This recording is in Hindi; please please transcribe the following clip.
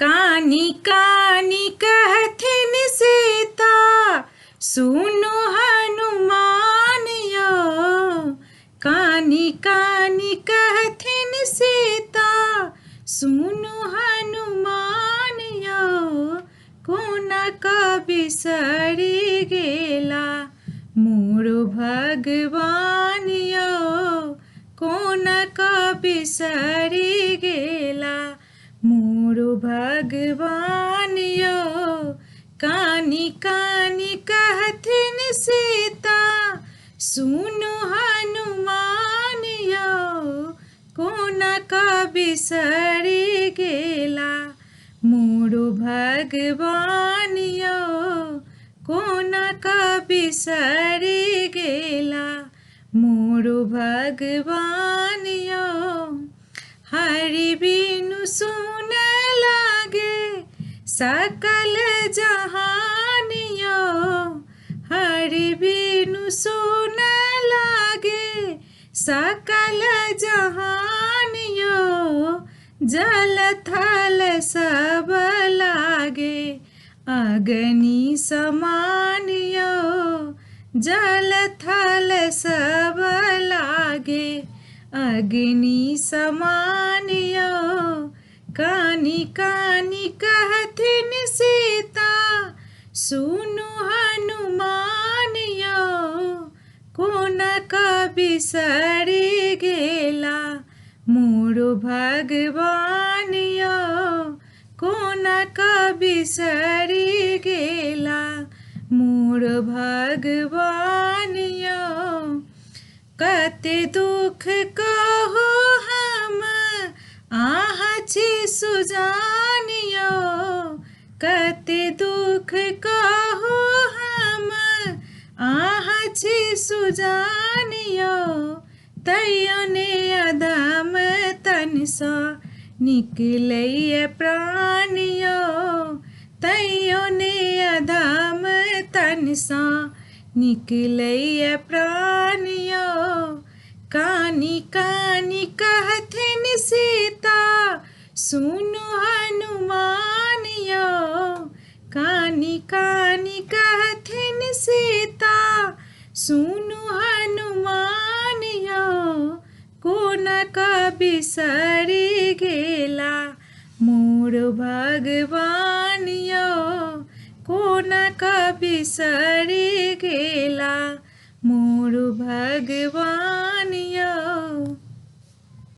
कानी कानी कहथिन सीता सुनु हनुमान यो। कानी कानी कहथिन सीता सुनु हनुमान यो। कोना का बिसरि गेला मोर भगवान यो। कोना का बिसरि गेला मोर भगवान यो। कानी कानी कहथिन सीता सुनु हनुमान यो। कोना का बिसरि गेला मोर भगवान यो। कोना का बिसरि गेला मोर भगवान यो। हरि बिनु सुन लागे सकल जहान यो। हरि बिनु सुन लागे सकल जहान यो। जल थल सब लागे अग्नि समान यो। जल थल सब लागे अग्नि समान यो। कानी कानी कहथिन सीता सुनु हनुमान यो। कोना का बिसरि गेला मोर भगवान यो। कोना का बिसरि गेला मोर भगवान यो। कते दुख कहो हम आहा छी सुजान यो। कते दुख कहो हम आहा छी सुजान यो। तैयो ने अधम तन सँ निकलैए प्राण यो। तैयो ने अधम तन सँ निकलैए प्राण यो। कानी कानी कहथिन सीता सुनु हनुमान यो। कानी कानी कहथिन सीता सुनु हनुमान यो। कोना का बिसरि गेला मोर भगवान यो। कोना का बिसरि गेला मोर भगवान।